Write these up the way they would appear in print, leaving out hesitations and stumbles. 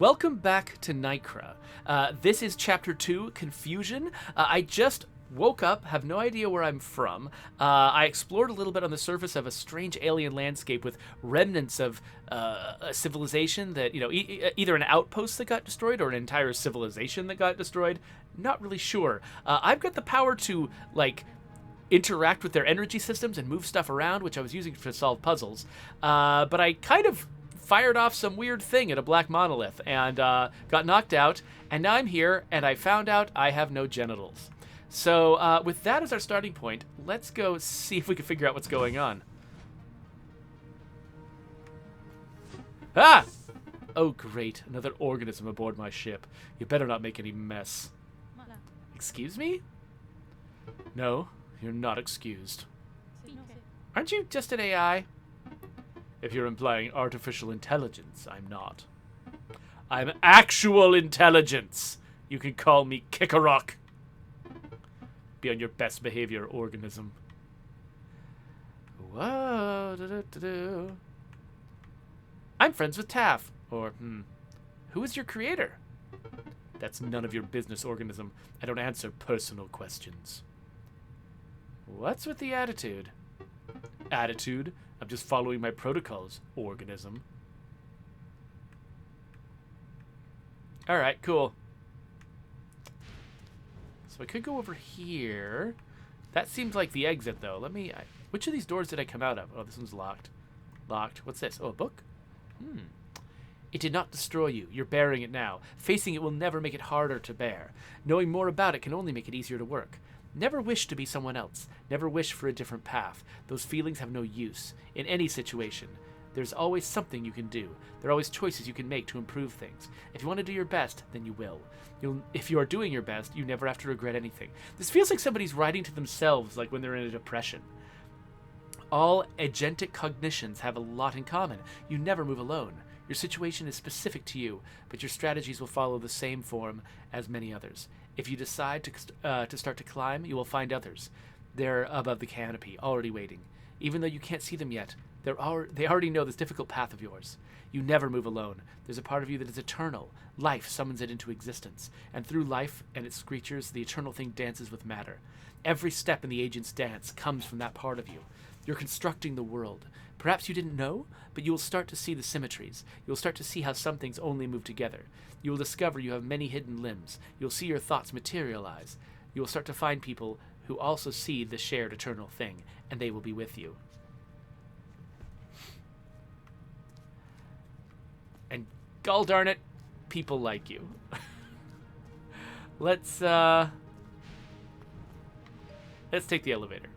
Welcome back to NYKRA. This is Chapter 2, Confusion. I just woke up, have no idea where I'm from. I explored a little bit on the surface of a strange alien landscape with remnants of a civilization that, either an outpost that got destroyed or an entire civilization that got destroyed. Not really sure. I've got the power to, interact with their energy systems and move stuff around, which I was using to solve puzzles. But I kind of fired off some weird thing at a black monolith and got knocked out, and now I'm here, and I found out I have no genitals. So with that as our starting point, let's go see if we can figure out what's going on. Ah! Oh great, another organism aboard my ship. You better not make any mess. Excuse me? No, you're not excused. Aren't you just an AI? If you're implying artificial intelligence, I'm not. I'm actual intelligence. You can call me Kick-a-Rock. Be on your best behavior, organism. Whoa. Da-da-da-da. I'm friends with Taff. Or, who is your creator? That's none of your business, organism. I don't answer personal questions. What's with the attitude? Attitude? I'm just following my protocols, organism. Alright, cool. So I could go over here. That seems like the exit, though. Which of these doors did I come out of? Oh, this one's locked. Locked. What's this? Oh, a book? It did not destroy you. You're bearing it now. Facing it will never make it harder to bear. Knowing more about it can only make it easier to work. Never wish to be someone else. Never wish for a different path. Those feelings have no use. In any situation, there's always something you can do. There are always choices you can make to improve things. If you want to do your best, then you will. If you are doing your best, you never have to regret anything. This feels like somebody's writing to themselves, like when they're in a depression. All agentic cognitions have a lot in common. You never move alone. Your situation is specific to you, but your strategies will follow the same form as many others. If you decide to start to climb, you will find others. They're above the canopy, already waiting. Even though you can't see them yet, they already know this difficult path of yours. You never move alone. There's a part of you that is eternal. Life summons it into existence, and through life and its creatures, the eternal thing dances with matter. Every step in the agent's dance comes from that part of you. You're constructing the world. Perhaps you didn't know, but you will start to see the symmetries. You'll start to see how some things only move together. You will discover you have many hidden limbs. You'll see your thoughts materialize. You will start to find people who also see the shared eternal thing, and they will be with you. And gall darn it, people like you. Let's take the elevator.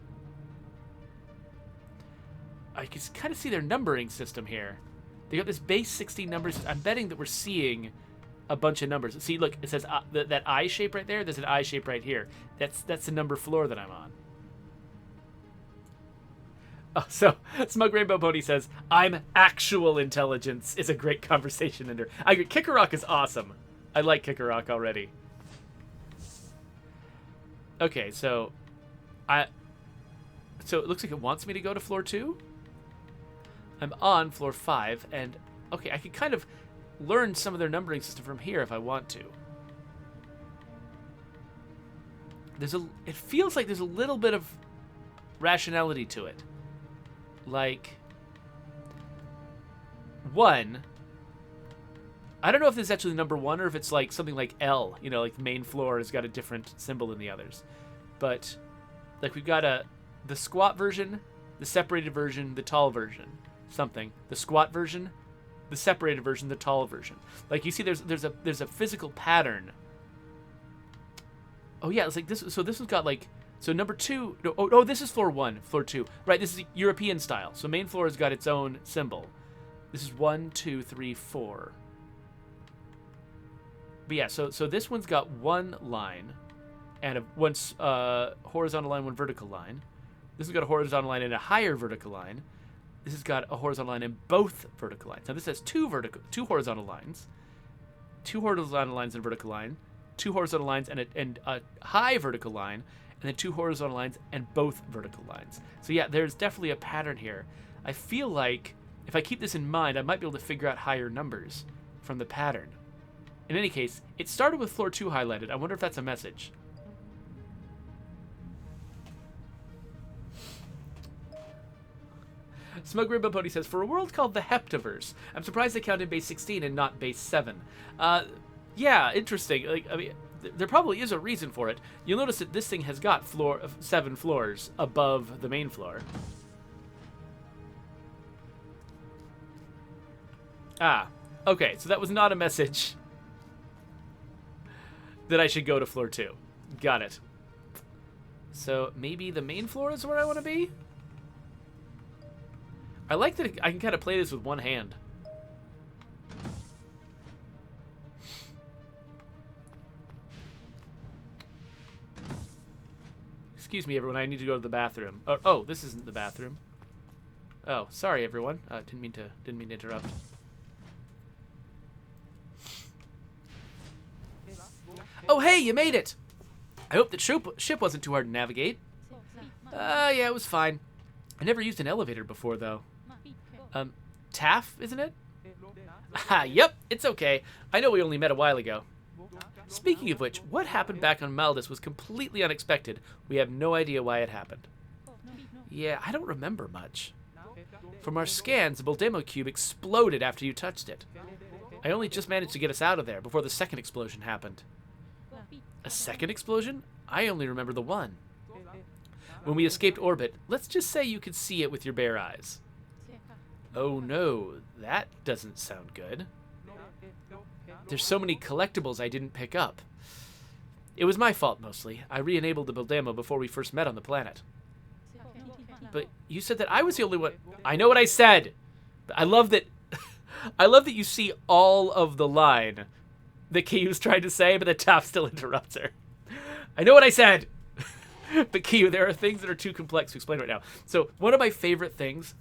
I can kind of see their numbering system here. They got this base 16 numbers. I'm betting that we're seeing a bunch of numbers. See, look, it says that I shape right there. There's an I shape right here. That's the number floor that I'm on. Oh, so Smug Rainbow Pony says, I'm actual intelligence. Is a great conversation ender. Kick-a-Rock is awesome. I like Kick-a-Rock already. Okay, so it looks like it wants me to go to floor 2. I'm on floor 5, and okay, I could kind of learn some of their numbering system from here if I want to. It feels like there's a little bit of rationality to it. Like 1. I don't know if this is actually number 1 or if it's like something like L. Like the main floor has got a different symbol than the others. But like we've got the squat version, the separated version, the tall version. Something. The squat version, the separated version, the tall version. Like you see there's a physical pattern. Oh yeah, it's like this. So this one's got so number 2. Oh, this is floor 1, floor 2. Right, this is European style. So main floor has got its own symbol. This is 1, 2, 3, 4. But yeah, so this one's got one line and one horizontal line, one vertical line. This has got a horizontal line and a higher vertical line. This has got a horizontal line in both vertical lines. Now this has two horizontal lines, 2 horizontal lines and a vertical line, 2 horizontal lines and a high vertical line, and then 2 horizontal lines and both vertical lines. So yeah, there's definitely a pattern here. I feel like if I keep this in mind, I might be able to figure out higher numbers from the pattern. In any case, it started with floor 2 highlighted. I wonder if that's a message. Smug Rainbow Pony says, for a world called the Heptaverse, I'm surprised they counted base 16 and not base 7. Yeah, interesting. Like, I mean, there probably is a reason for it. You'll notice that this thing has got 7 floors above the main floor. Ah, okay, so that was not a message that I should go to floor 2. Got it. So maybe the main floor is where I want to be? I like that I can kind of play this with one hand. Excuse me, everyone. I need to go to the bathroom. Oh, this isn't the bathroom. Oh, sorry, everyone. Didn't mean to interrupt. Oh, hey, you made it! I hope the ship wasn't too hard to navigate. Yeah, it was fine. I never used an elevator before, though. Taff, isn't it? Ah, yep, it's okay. I know we only met a while ago. Speaking of which, what happened back on Maldus was completely unexpected. We have no idea why it happened. Yeah, I don't remember much. From our scans, the Buldemo cube exploded after you touched it. I only just managed to get us out of there before the second explosion happened. A second explosion? I only remember the one. When we escaped orbit, let's just say you could see it with your bare eyes. Oh no, that doesn't sound good. There's so many collectibles I didn't pick up. It was my fault, mostly. I re-enabled the Buldemo before we first met on the planet. But you said that I was the only one... I know what I said! I love that... I love that you see all of the line that Kiyu's trying to say, but the Taff still interrupts her. I know what I said! But Kiyu, there are things that are too complex to explain right now. So one of my favorite things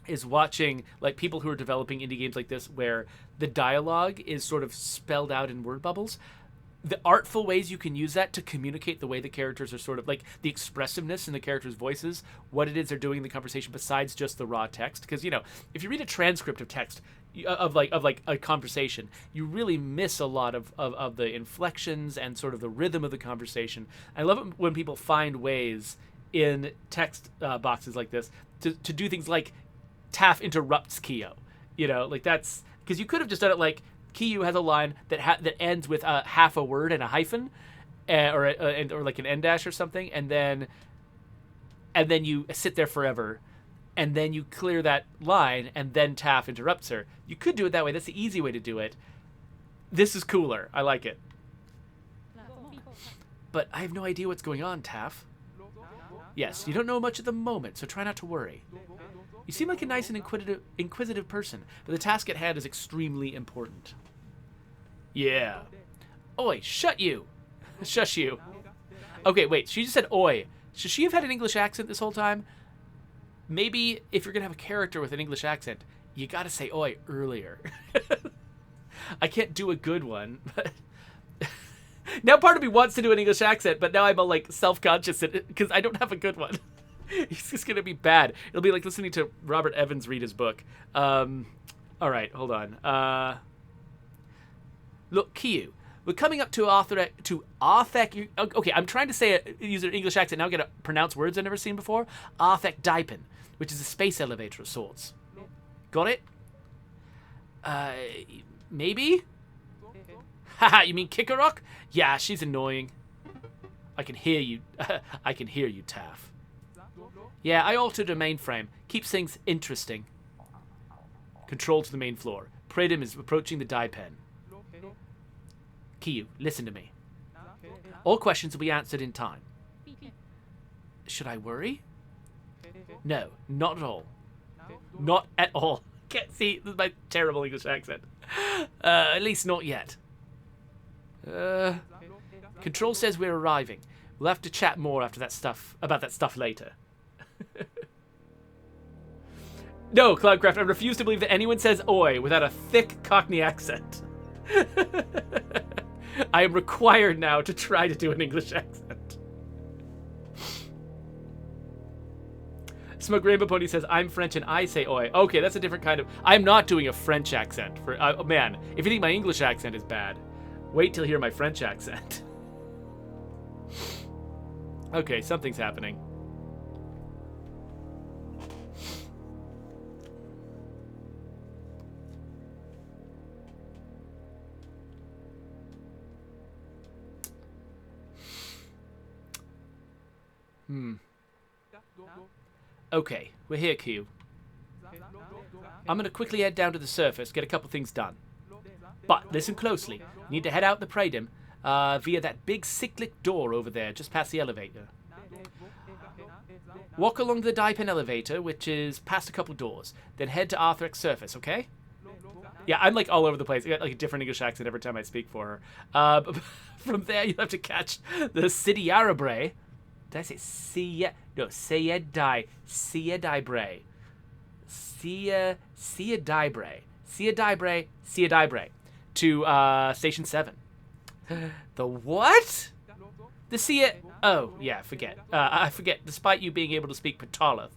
is watching like people who are developing indie games like this where the dialogue is sort of spelled out in word bubbles. The artful ways you can use that to communicate the way the characters are sort of like the expressiveness in the characters' voices, what it is they're doing in the conversation besides just the raw text. Because, you know, if you read a transcript of text of a conversation, you really miss a lot of the inflections and sort of the rhythm of the conversation. I love it when people find ways in text boxes like this to do things like Taff interrupts Kiyo. You know, like that's because you could have just done it like Kiyu has a line that ends with half a word and a hyphen, or like an end dash or something, and then you sit there forever, and then you clear that line, and then Taff interrupts her. You could do it that way. That's the easy way to do it. This is cooler. I like it. But I have no idea what's going on, Taff. Yes, you don't know much at the moment, so try not to worry. You seem like a nice and inquisitive person, but the task at hand is extremely important. Yeah. Oi, shut you. Shush you. Okay, wait, she just said oi. Should she have had an English accent this whole time? Maybe if you're going to have a character with an English accent, you got to say oi earlier. I can't do a good one, but... Now part of me wants to do an English accent, but now I'm all like self-conscious because I don't have a good one. It's just going to be bad. It'll be like listening to Robert Evans read his book. All right, hold on. Look, Kiyu, we're coming up to Arthur. Okay, I'm trying to use an English accent. Now I'm going to pronounce words I've never seen before. Arthek Daipen, which is a space elevator of sorts. Got it? Maybe? Haha, you mean Kikarok? Yeah, she's annoying. I can hear you. I can hear you, Taff. Yeah, I altered her mainframe. Keeps things interesting. Control to the main floor. Predum is approaching the die pen. Kiyu, listen to me. All questions will be answered in time. Should I worry? No, not at all. Not at all. Can't see, this is my terrible English accent. At least not yet. Control says we're arriving. We'll have to chat more about that stuff later. No, Cloudcraft, I refuse to believe that anyone says oi without a thick Cockney accent. I am required now to try to do an English accent. Smug Rainbow Pony says, I'm French and I say oi. Okay, that's a different kind of... I'm not doing a French accent. Oh, man, if you think my English accent is bad... Wait till you hear my French accent. Okay, something's happening. Okay, we're here, Q. I'm gonna quickly head down to the surface, get a couple things done. But listen closely. You need to head out the Praedom via that big cyclic door over there, just past the elevator. Walk along the Daipen elevator, which is past a couple doors. Then head to Arthur's surface, okay? Yeah, I'm like all over the place. I got like a different English accent every time I speak for her. From there, you have to catch the City Arabre. Did I say Sia? No, Siedibre. Siedibre. To Station 7. The what? The Sia... Oh, yeah, forget. I forget. Despite you being able to speak Patalath,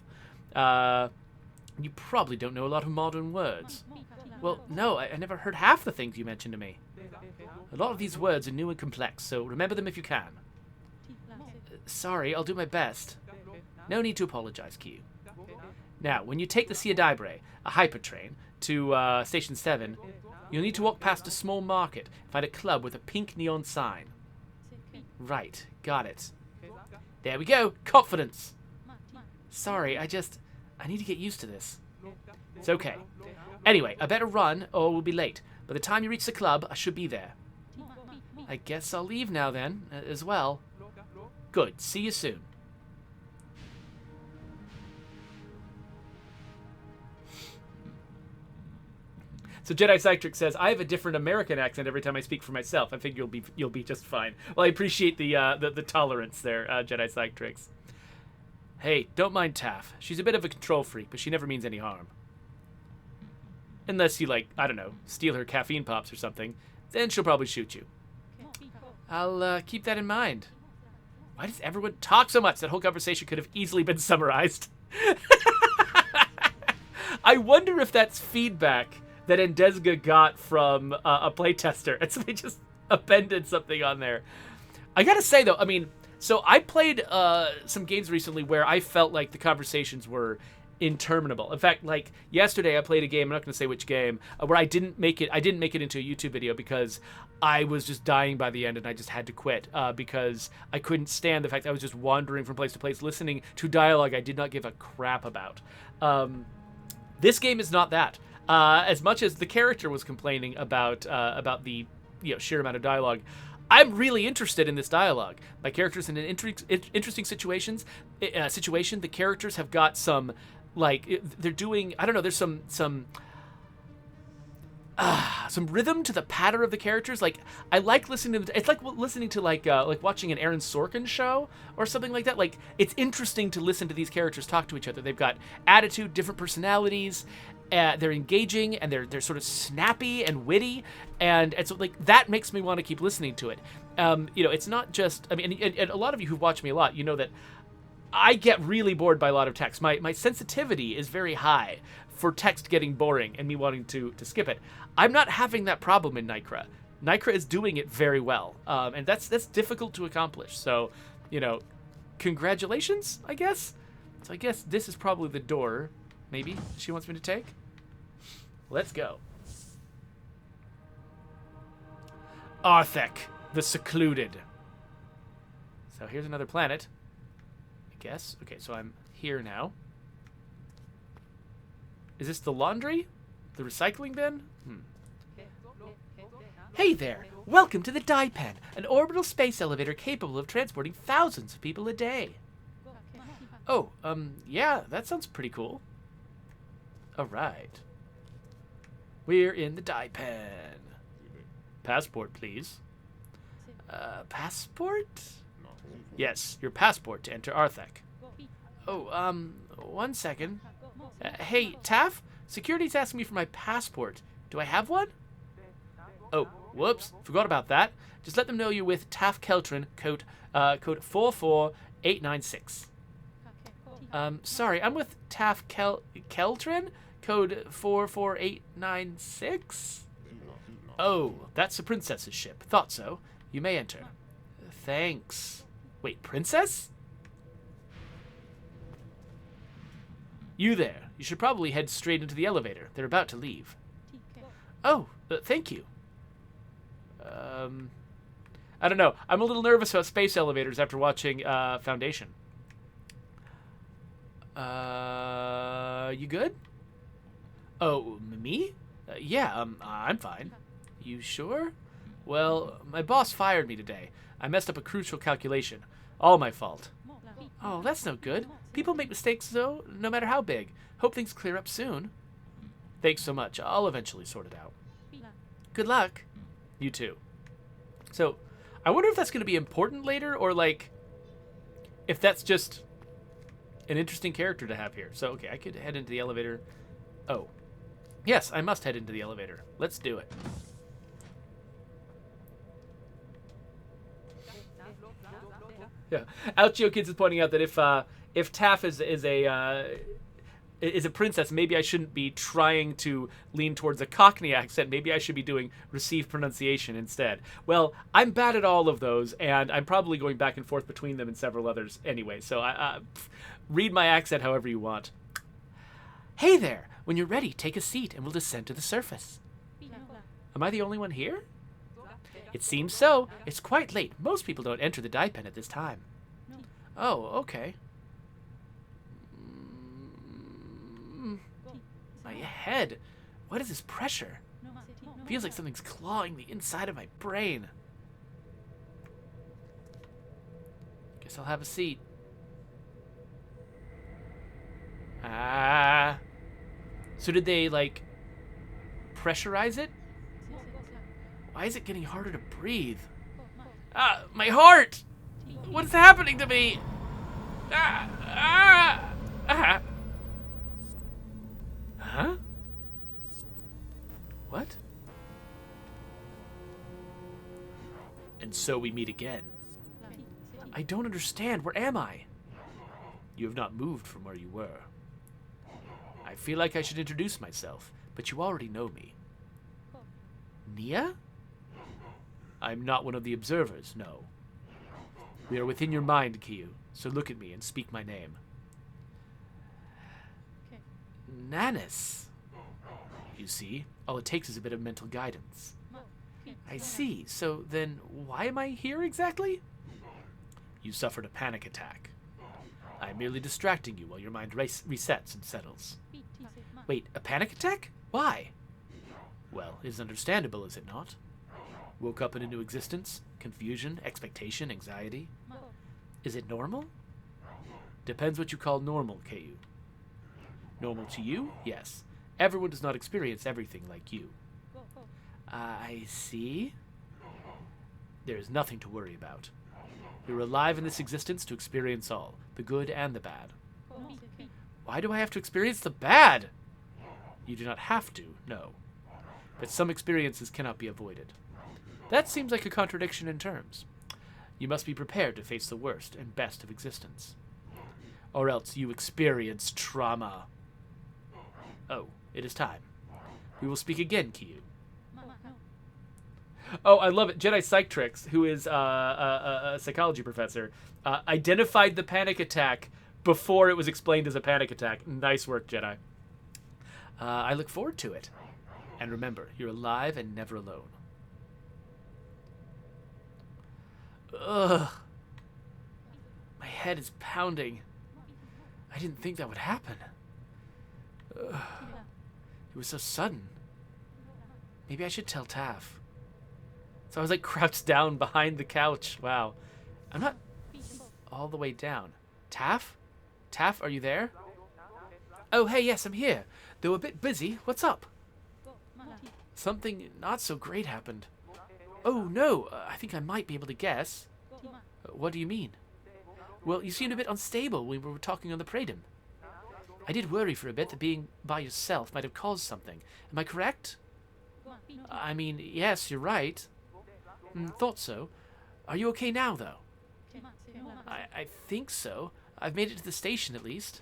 you probably don't know a lot of modern words. Well, no, I never heard half the things you mentioned to me. A lot of these words are new and complex, so remember them if you can. Sorry, I'll do my best. No need to apologize, Q. Now, when you take the Siedibre, a hypertrain, to Station 7, you'll need to walk past a small market, find a club with a pink neon sign. Right, got it. There we go, confidence. Sorry, I need to get used to this. It's okay. Anyway, I better run or we'll be late. By the time you reach the club, I should be there. I guess I'll leave now then, as well. Good, see you soon. So Jedi Cytric says, I have a different American accent every time I speak for myself. I think you'll be just fine. Well, I appreciate the tolerance there, Jedi Cytrix. Hey, don't mind Taff. She's a bit of a control freak, but she never means any harm. Unless you, like, I don't know, steal her caffeine pops or something. Then she'll probably shoot you. I'll keep that in mind. Why does everyone talk so much? That whole conversation could have easily been summarized. I wonder if that's feedback that Endesga got from a playtester, and so they just appended something on there. I gotta say, though, I mean, so I played some games recently where I felt like the conversations were interminable. In fact, like yesterday I played a game, I'm not going to say which game, where I didn't make it into a YouTube video because I was just dying by the end and I just had to quit because I couldn't stand the fact that I was just wandering from place to place listening to dialogue I did not give a crap about. This game is not that. As much as the character was complaining about the sheer amount of dialogue, I'm really interested in this dialogue. My character's in an interesting situation. The characters have got some, like, they're doing, I don't know, there's some rhythm to the patter of the characters. Like, I like listening to, it's like listening to like watching an Aaron Sorkin show or something like that. Like, it's interesting to listen to these characters talk to each other. They've got attitude, different personalities. They're engaging and they're sort of snappy and witty, and so like that makes me want to keep listening to it. It's not just, I mean, and a lot of you who've watched me a lot, you know that I get really bored by a lot of text. My sensitivity is very high for text getting boring and me wanting to skip it. I'm not having that problem in NYKRA. NYKRA is doing it very well, and that's difficult to accomplish. So, congratulations, I guess. So I guess this is probably the door, maybe, she wants me to take. Let's go. Arthek, the Secluded. So here's another planet, I guess. Okay, so I'm here now. Is this the laundry? The recycling bin? Hey there! Welcome to the Daipen, an orbital space elevator capable of transporting thousands of people a day. Oh, yeah, that sounds pretty cool. Alright. We're in the Daipen. Passport, please. Passport? Yes, your passport to enter Arthek. Oh, 1 second. Hey, Taff? Security's asking me for my passport. Do I have one? Oh, whoops. Forgot about that. Just let them know you're with Taff Keltrin, code 44896. Sorry, I'm with Taff Keltrin, code 44896? Oh, that's the princess's ship. Thought so. You may enter. Thanks. Wait, princess? You there. You should probably head straight into the elevator. They're about to leave. Oh, thank you. I don't know. I'm a little nervous about space elevators after watching Foundation. You good? Oh, me? Yeah, I'm fine. You sure? Well, my boss fired me today. I messed up a crucial calculation. All my fault. Oh, that's no good. People make mistakes, though, no matter how big. Hope things clear up soon. Thanks so much. I'll eventually sort it out. Good luck. You too. So, I wonder if that's going to be important later, or, like, if that's just an interesting character to have here. So, okay, I could head into the elevator. Oh. Yes, I must head into the elevator. Let's do it. Yeah, Alchio Kids is pointing out that if Taff is a princess, maybe I shouldn't be trying to lean towards a Cockney accent. Maybe I should be doing received pronunciation instead. Well, I'm bad at all of those, and I'm probably going back and forth between them and several others anyway. So read my accent however you want. Hey there! When you're ready, take a seat and we'll descend to the surface. Am I the only one here? It seems so. It's quite late. Most people don't enter the dye pen at this time. Oh, okay. My head. What is this pressure? Feels like something's clawing the inside of my brain. Guess I'll have a seat. So did they, like, pressurize it? Why is it getting harder to breathe? My heart! What is happening to me? Huh? What? And so we meet again. I don't understand. Where am I? You have not moved from where you were. I feel like I should introduce myself, but you already know me. Nia? I'm not one of the observers, no. We are within your mind, Kiyu, so look at me and speak my name. Nanis. You see, all it takes is a bit of mental guidance. I see, so then why am I here exactly? You suffered a panic attack. I'm merely distracting you while your mind resets and settles. Wait, a panic attack? Why? Well, it is understandable, is it not? Woke up in a new existence, confusion, expectation, anxiety. Is it normal? Depends what you call normal, Ku. Normal to you? Yes. Everyone does not experience everything like you. I see. There is nothing to worry about. You're alive in this existence to experience all, the good and the bad. Why do I have to experience the bad? You do not have to, no. But some experiences cannot be avoided. That seems like a contradiction in terms. You must be prepared to face the worst and best of existence. Or else you experience trauma. Oh, it is time. We will speak again, Kiyu. Oh, I love it. Jedi Psychtrix, who is a psychology professor, identified the panic attack before it was explained as a panic attack. Nice work, Jedi. I look forward to it. And remember, you're alive and never alone. Ugh. My head is pounding. I didn't think that would happen. Ugh. It was so sudden. Maybe I should tell Taff. So I was like crouched down behind the couch. Wow. I'm not all the way down. Taff? Taff, are you there? Oh, hey, yes, I'm here. Though a bit busy. What's up? Something not so great happened. Oh, no. I think I might be able to guess. What do you mean? Well, you seemed a bit unstable when we were talking on the Praedom. I did worry for a bit that being by yourself might have caused something. Am I correct? I mean, yes, you're right. Thought so. Are you okay now, though? I think so. I've made it to the station, at least.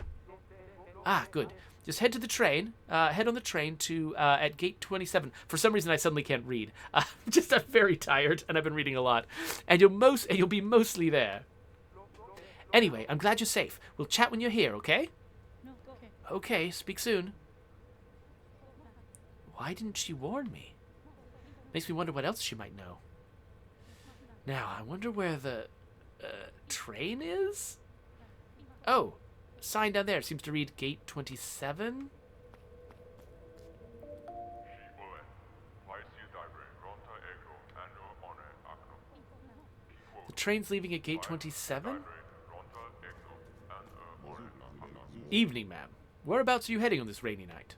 Ah, good. just head to the train. Head on the train to at gate 27. For some reason, I suddenly can't read. I'm very tired, and I've been reading a lot. And you'll be mostly there. Anyway, I'm glad you're safe. We'll chat when you're here, okay? Okay, speak soon. Why didn't she warn me? Makes me wonder what else she might know. Now, I wonder where the train is? Oh, sign down there seems to read gate 27. The train's leaving at gate 27? Evening, ma'am. Whereabouts are you heading on this rainy night?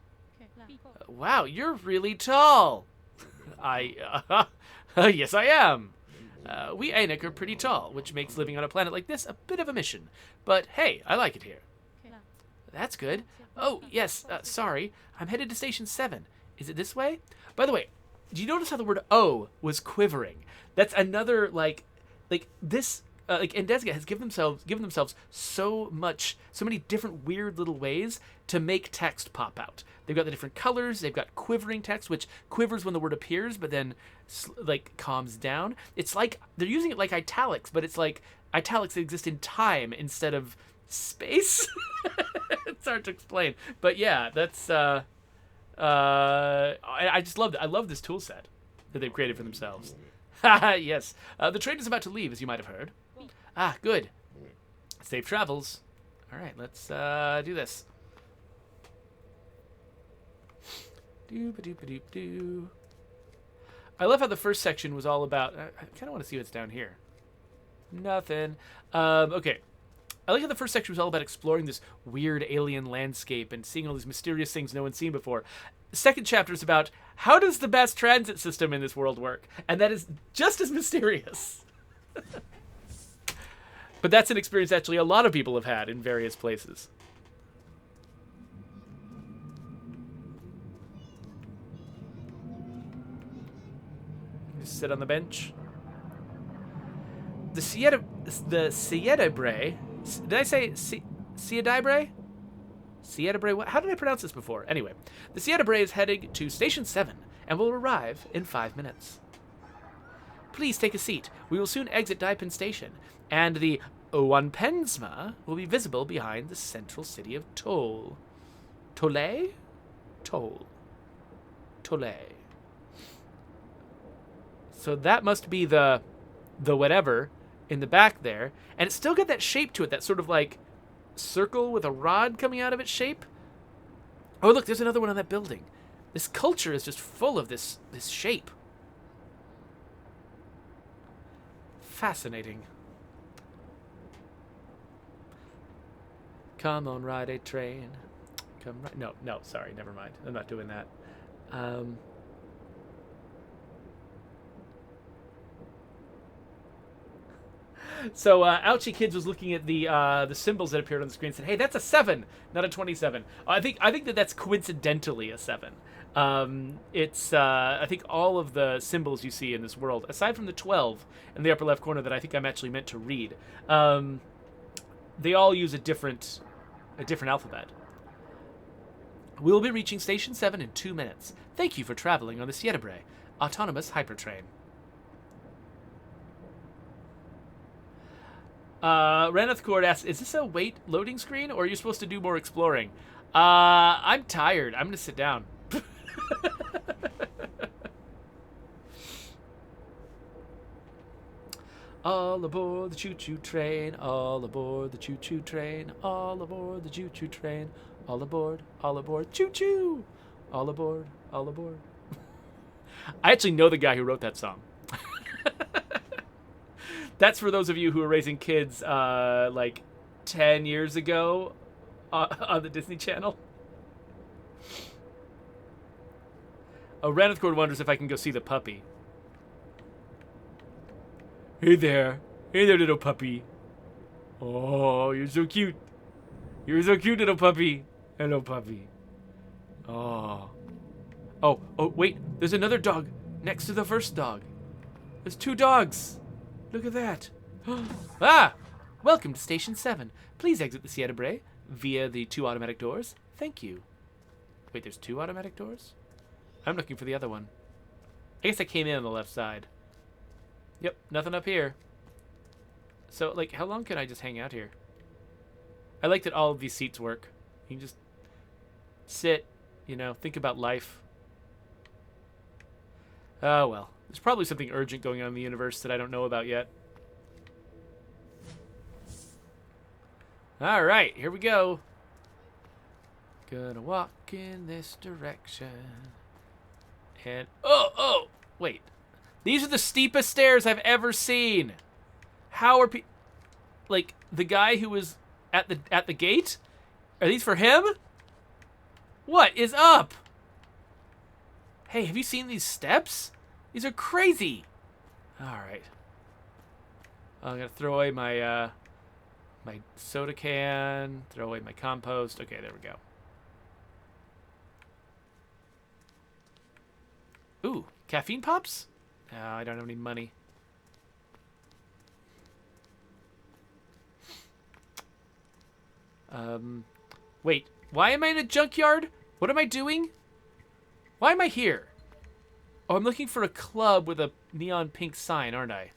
Wow, you're really tall. Yes, I am. We Anik are pretty tall, which makes living on a planet like this a bit of a mission. But hey, I like it here. That's good. Oh, yes, sorry. I'm headed to Station 7. Is it this way? By the way, do you notice how the word O was quivering? That's another, like this, Endesga has given themselves so many different weird little ways to make text pop out. They've got the different colors. They've got quivering text, which quivers when the word appears, but then calms down. It's like they're using it like italics, but it's like italics that exist in time instead of space. It's hard to explain, but yeah, that's. I just love it. I love this tool set that they've created for themselves. Yes, the train is about to leave, as you might have heard. Ah, good. Safe travels. All right, let's do this. Doop-a-doop-a-doop-doo. I love how the first section was all about... I kind of want to see what's down here. Nothing. Okay. I like how the first section was all about exploring this weird alien landscape and seeing all these mysterious things no one's seen before. Second chapter is about how does the mass transit system in this world work? And that is just as mysterious. But that's an experience actually a lot of people have had in various places. Just sit on the bench. The Siedabre. Did I say Siedabre? Siedabre. How did I pronounce this before? Anyway, the Siedabre is heading to Station 7 and will arrive in 5 minutes. Please take a seat. We will soon exit Daipen Station, and the Wanpensma will be visible behind the central city of Tole. Tole? Tole. Tole. So that must be the whatever in the back there. And it's still got that shape to it, that sort of like circle with a rod coming out of its shape. Oh, look, there's another one on that building. This culture is just full of this shape. Fascinating. Come on, ride a train. Come right. No, sorry, never mind. I'm not doing that. So Ouchie Kids was looking at the symbols that appeared on the screen and said, "Hey, that's a 7, not a 27." I think that's coincidentally a 7. I think all of the symbols you see in this world, aside from the 12 in the upper left corner that I think I'm actually meant to read, they all use a different alphabet. We'll be reaching Station 7 in 2 minutes. Thank you for traveling on the Siedabre autonomous hypertrain. Raneth Cord asks, is this a wait loading screen, or are you supposed to do more exploring? I'm tired. I'm going to sit down. All aboard the choo-choo train. All aboard the choo-choo train. All aboard the choo-choo train. All aboard, choo-choo. All aboard, all aboard. I actually know the guy who wrote that song. That's for those of you who are raising kids like 10 years ago on the Disney Channel. Oh, Raneth Cord wonders if I can go see the puppy. Hey there, little puppy. Oh, you're so cute. You're so cute, little puppy. Hello, puppy. Oh, wait, there's another dog next to the first dog. There's 2 dogs. Look at that. Ah! Welcome to Station 7. Please exit the Siedabre via the 2 automatic doors. Thank you. Wait, there's 2 automatic doors? I'm looking for the other one. I guess I came in on the left side. Yep, nothing up here. So, like, how long can I just hang out here? I like that all of these seats work. You can just sit, you know, think about life. Oh, well. There's probably something urgent going on in the universe that I don't know about yet. All right, here we go. Gonna walk in this direction. And, oh, wait. These are the steepest stairs I've ever seen. How are people, like, the guy who was at the gate? Are these for him? What is up? Hey, have you seen these steps? These are crazy. All right. I'm gonna throw away my my soda can. Throw away my compost. Okay, there we go. Ooh, caffeine pops? Oh, I don't have any money. Wait, why am I in a junkyard? What am I doing? Why am I here? Oh, I'm looking for a club with a neon pink sign, aren't I?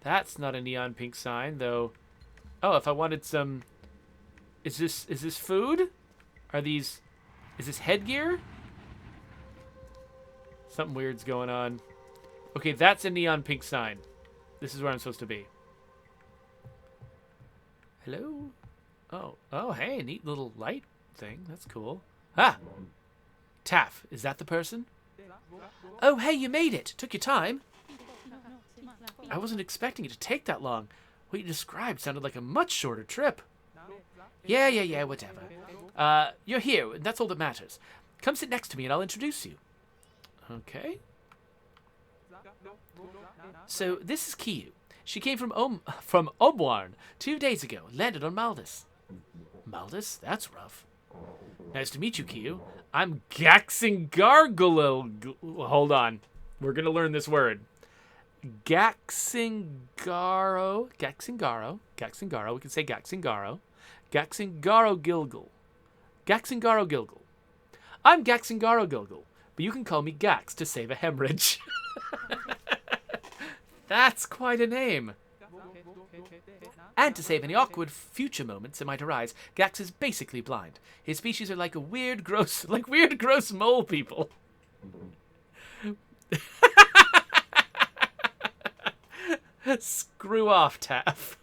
That's not a neon pink sign, though. Oh, if I wanted some... Is this food? Are these... Is this headgear? Something weird's going on. Okay, that's a neon pink sign. This is where I'm supposed to be. Hello? Oh, hey, neat little light thing. That's cool. Ah! Taff, is that the person? Oh, hey, you made it. Took your time. I wasn't expecting it to take that long. What you described sounded like a much shorter trip. Yeah, whatever. You're here, and that's all that matters. Come sit next to me, and I'll introduce you. Okay. So, this is Kiyu. She came from Omwarn 2 days ago, landed on Maldus. Maldus? That's rough. Nice to meet you, Kiyu. I'm Gaxingargolo. Hold on. We're going to learn this word. Gaxingaro. We can say Gaxingaro. Gaxingaro Gilgal. Gaxingaro Gilgal. I'm Gaxingaro Gilgal, but you can call me Gax to save a hemorrhage. That's quite a name. And to save any awkward future moments that might arise, Gax is basically blind. His species are like weird, gross mole people. Screw off, Taff.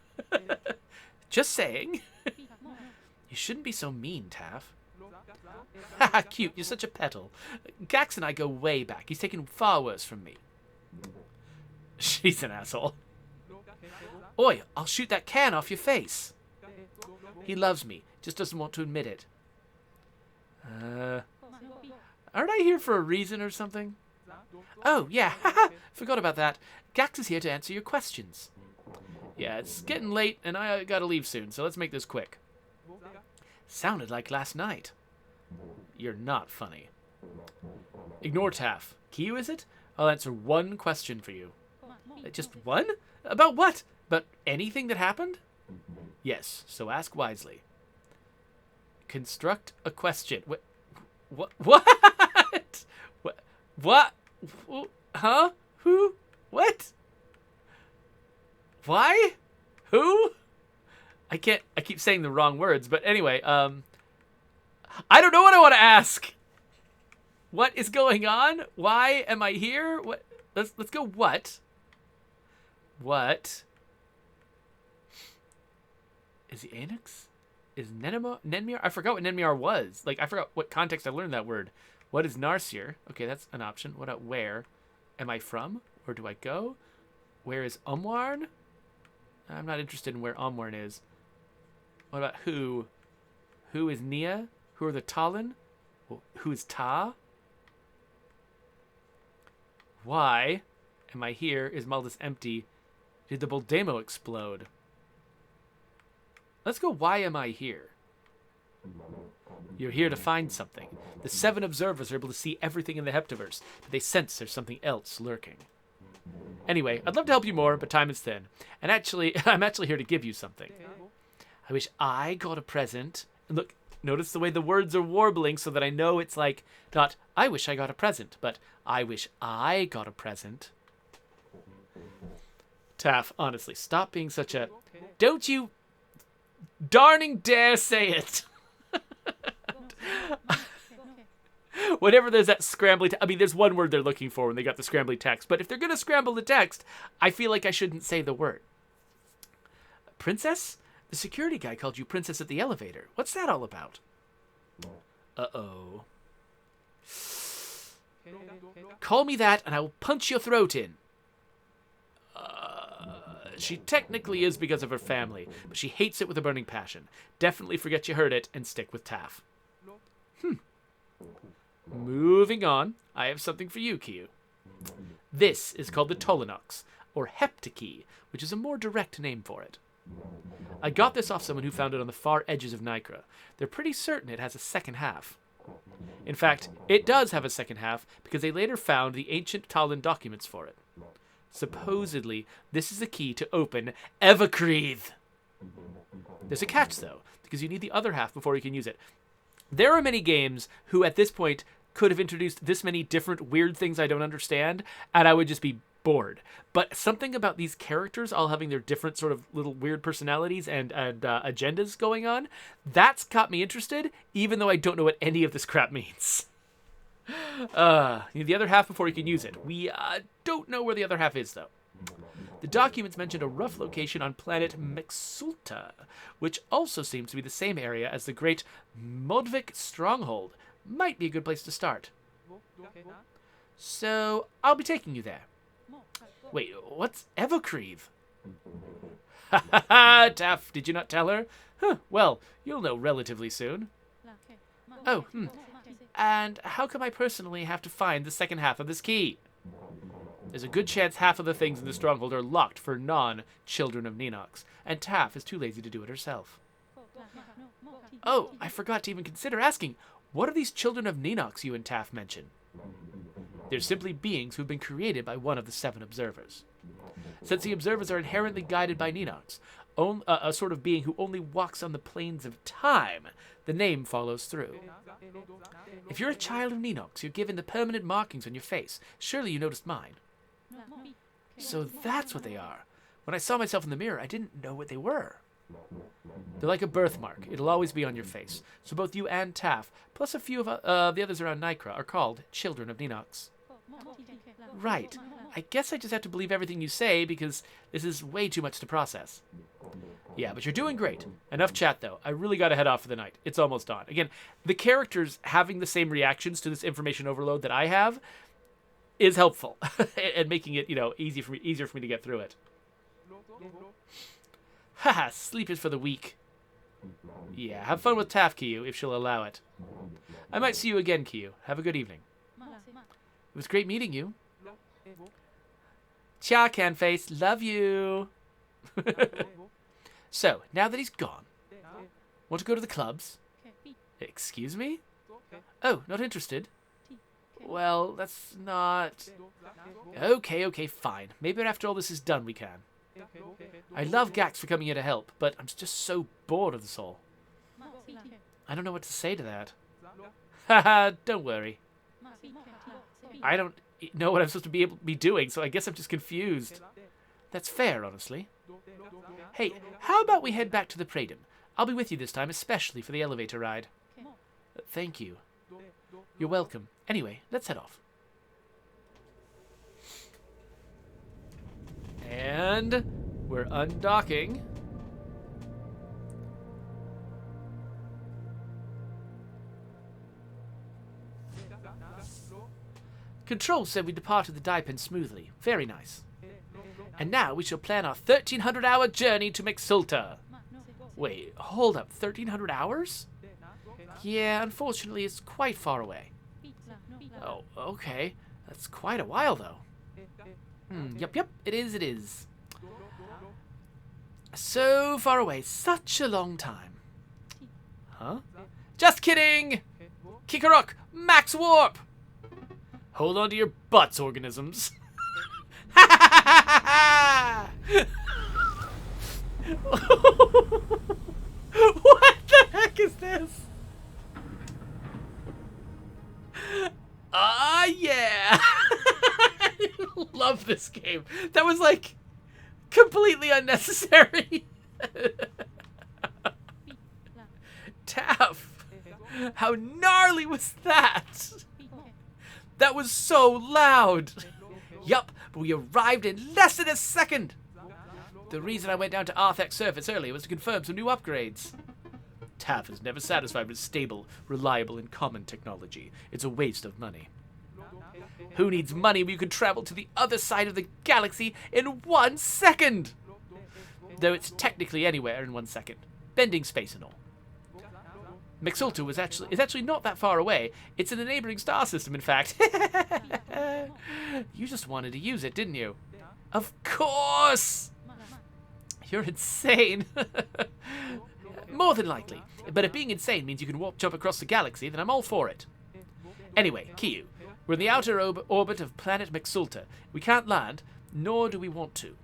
Just saying. You shouldn't be so mean, Taff. Haha, cute. You're such a petal. Gax and I go way back. He's taken far worse from me. She's an asshole. Oi, I'll shoot that can off your face. He loves me, just doesn't want to admit it. Aren't I here for a reason or something? Oh, yeah, haha, forgot about that. Gax is here to answer your questions. Yeah, it's getting late, and I gotta leave soon, so let's make this quick. Sounded like last night. You're not funny. Ignore Taff. Kiyu, is it? I'll answer one question for you. Just one? About what? About anything that happened? Yes, so ask wisely. Construct a question. What? What? Huh? Who? What? Why? Who? I keep saying the wrong words, but anyway, I don't know what I want to ask. What is going on? Why am I here? What? Let's go. What? What? Is he Anix? Is Nenmir? I forgot what Nenmir was. Like, I forgot what context I learned that word. What is Narsier? Okay, that's an option. What about where? Am I from? Where do I go? Where is Omwarn? I'm not interested in where Omwarn is. What about who? Who is Nia? Who are the Talon? Who is Ta? Why am I here? Is Maldus empty? Did the Boldemo explode? Let's go, why am I here? You're here to find something. The 7 observers are able to see everything in the Heptaverse, but they sense there's something else lurking. Anyway, I'd love to help you more, but time is thin. And actually, I'm actually here to give you something. I wish I got a present. And look, notice the way the words are warbling so that I know it's like, not, I wish I got a present, but I wish I got a present. Taff, honestly, stop being such a... Don't you darning dare say it. Whenever there's that scrambly... I mean, there's one word they're looking for when they got the scrambly text. But if they're going to scramble the text, I feel like I shouldn't say the word. Princess? The security guy called you princess at the elevator. What's that all about? Uh-oh. Call me that and I will punch your throat in. She technically is because of her family, but she hates it with a burning passion. Definitely forget you heard it and stick with Taff. Moving on, I have something for you, Kiyu. This is called the Tolinox, or Heptakey, which is a more direct name for it. I got this off someone who found it on the far edges of NYKRA. They're pretty certain it has a second half. In fact, it does have a second half because they later found the ancient Talon documents for it. Supposedly, this is the key to open Evercreath. There's a catch, though, because you need the other half before you can use it. There are many games who, at this point, could have introduced this many different weird things I don't understand, and I would just be bored. But something about these characters all having their different sort of little weird personalities and agendas going on, that's got me interested, even though I don't know what any of this crap means. You need the other half before you can use it. We don't know where the other half is, though. The documents mentioned a rough location on planet Mexulta, which also seems to be the same area as the great Modvik stronghold. Might be a good place to start. So, I'll be taking you there. Wait, what's Evercreath? Ha ha ha, Taff, did you not tell her? Huh, well, you'll know relatively soon. Oh, And how come I personally have to find the second half of this key? There's a good chance half of the things in the stronghold are locked for non-children of Ninox, and Taff is too lazy to do it herself. Oh, I forgot to even consider asking, what are these children of Ninox you and Taff mention? They're simply beings who've been created by one of the 7 observers. Since the observers are inherently guided by Ninox, a sort of being who only walks on the planes of time, the name follows through. If you're a child of Ninox, you're given the permanent markings on your face. Surely you noticed mine. So that's what they are. When I saw myself in the mirror, I didn't know what they were. They're like a birthmark. It'll always be on your face. So both you and Taff, plus a few of the others around NYKRA, are called Children of Ninox. Right. I guess I just have to believe everything you say because this is way too much to process. Yeah, but you're doing great. Enough chat, though. I really got to head off for the night. It's almost dawn. Again, the characters having the same reactions to this information overload that I have is helpful and making it, easier for me to get through it. Haha, sleep is for the weak. Yeah, have fun with Taff, Kiyu, if she'll allow it. I might see you again, Kiyu. Have a good evening. It was great meeting you. Cha, Canface. Love you. So, now that he's gone, want to go to the clubs? Excuse me? Oh, not interested? Well, that's not... Okay, fine. Maybe after all this is done, we can. I love Gax for coming here to help, but I'm just so bored of this all. I don't know what to say to that. Haha, don't worry. I don't know what I'm supposed to be doing, so I guess I'm just confused. That's fair, honestly. Hey, how about we head back to the Praedom? I'll be with you this time, especially for the elevator ride. Thank you. You're welcome. Anyway, let's head off. And we're undocking. Control said we departed the Daipen smoothly. Very nice. And now we shall plan our 1,300-hour journey to Mexulta. Wait, hold up. 1,300 hours? Yeah, unfortunately, it's quite far away. Oh, okay. That's quite a while, though. Yep, it is. So far away. Such a long time. Huh? Just kidding! Kikarok, max warp! Hold on to your butts, organisms. What the heck is this? Yeah. I love this game. That was like completely unnecessary. Taff, how gnarly was that? That was so loud. Yup, but we arrived in less than a second. The reason I went down to Arthek's surface earlier was to confirm some new upgrades. Taff is never satisfied with stable, reliable, and common technology. It's a waste of money. Who needs money when you can travel to the other side of the galaxy in 1 second? Though it's technically anywhere in 1 second. Bending space and all. Mixulta is actually not that far away. It's in a neighboring star system, in fact. You just wanted to use it, didn't you? Of course! You're insane. More than likely. But if being insane means you can warp jump across the galaxy, then I'm all for it. Anyway, Kiyu, we're in the outer orbit of planet Mixulta. We can't land, nor do we want to.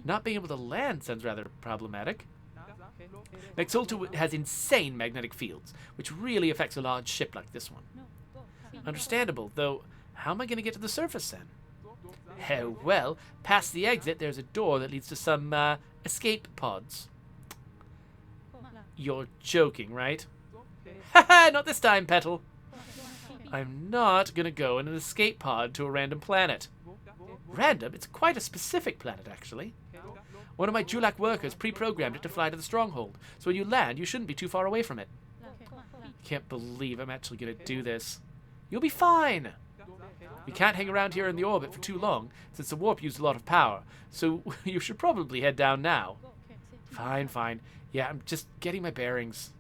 Not being able to land sounds rather problematic. Mixulta has insane magnetic fields, which really affects a large ship like this one. Understandable, though how am I going to get to the surface then? Oh, well, past the exit there's a door that leads to some escape pods. You're joking, right? Haha, not this time, Petal. I'm not gonna go in an escape pod to a random planet. Random? It's quite a specific planet, actually. One of my Julak workers pre-programmed it to fly to the stronghold, so when you land, you shouldn't be too far away from it. Can't believe I'm actually gonna do this. You'll be fine. We can't hang around here in the orbit for too long, since the warp used a lot of power, so you should probably head down now. Fine, fine. Yeah, I'm just getting my bearings.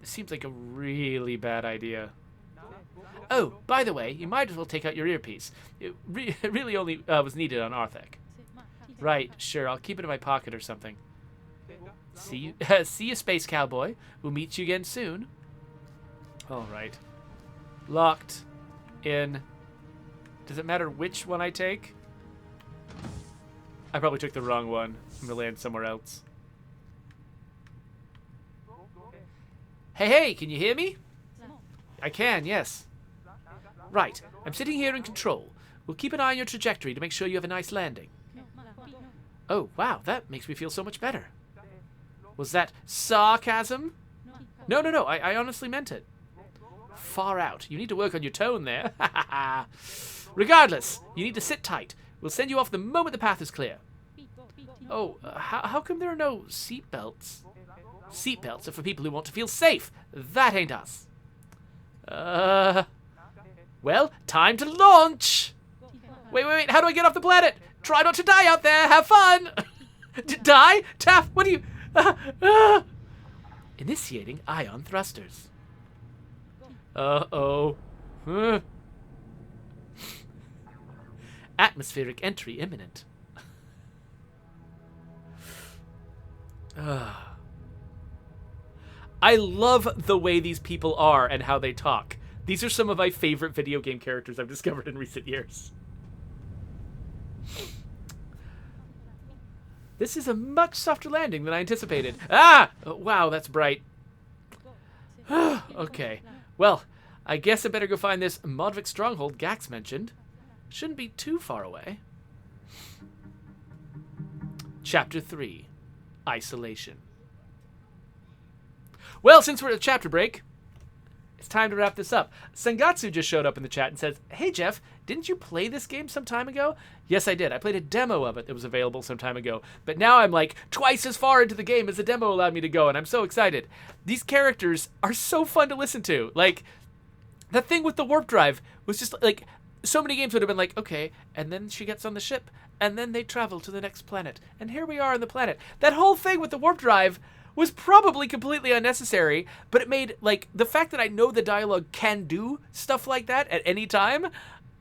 This seems like a really bad idea. Oh, by the way, you might as well take out your earpiece. It really only was needed on Arthek. Right, sure, I'll keep it in my pocket or something. See you, Space Cowboy. We'll meet you again soon. All right. Locked in. Does it matter which one I take? I probably took the wrong one. I'm gonna land somewhere else. Hey, can you hear me? I can, yes. Right, I'm sitting here in control. We'll keep an eye on your trajectory to make sure you have a nice landing. Oh, wow, that makes me feel so much better. Was that sarcasm? No, I honestly meant it. Far out. You need to work on your tone there. Regardless, you need to sit tight. We'll send you off the moment the path is clear. Oh, how come there are no seatbelts? Seatbelts are for people who want to feel safe. That ain't us. Well, time to launch. Wait, how do I get off the planet? Try not to die out there. Have fun. Die? Taff, what do you... Initiating ion thrusters. Uh-oh. Atmospheric entry imminent. I love the way these people are and how they talk. These are some of my favorite video game characters I've discovered in recent years. This is a much softer landing than I anticipated. Ah! Oh, wow, that's bright. Okay. Well, I guess I better go find this Modric stronghold Gax mentioned. Shouldn't be too far away. Chapter 3. Isolation. Well, since we're at a chapter break, it's time to wrap this up. Sangatsu just showed up in the chat and says, "Hey Jeff, didn't you play this game some time ago?" Yes, I did. I played a demo of it that was available some time ago. But now I'm like twice as far into the game as the demo allowed me to go, and I'm so excited. These characters are so fun to listen to. Like, that thing with the warp drive was just like, so many games would have been like, okay, and then she gets on the ship, and then they travel to the next planet, and here we are on the planet. That whole thing with the warp drive was probably completely unnecessary, but it made, like, the fact that I know the dialogue can do stuff like that at any time,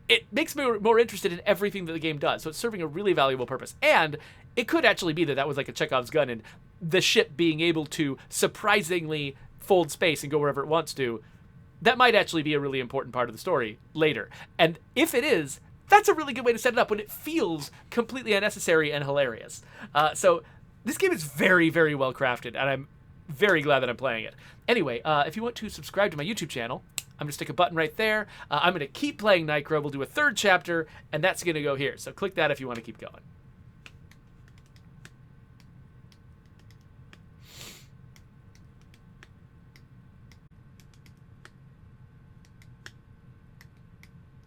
it makes me more interested in everything that the game does. So it's serving a really valuable purpose. And it could actually be that that was like a Chekhov's gun, and the ship being able to surprisingly fold space and go wherever it wants to, that might actually be a really important part of the story later. And if it is, that's a really good way to set it up when it feels completely unnecessary and hilarious. So this game is very, very well crafted, and I'm very glad that I'm playing it. Anyway, if you want to subscribe to my YouTube channel, I'm going to stick a button right there. I'm going to keep playing NYKRA. We'll do a third chapter, and that's going to go here. So click that if you want to keep going.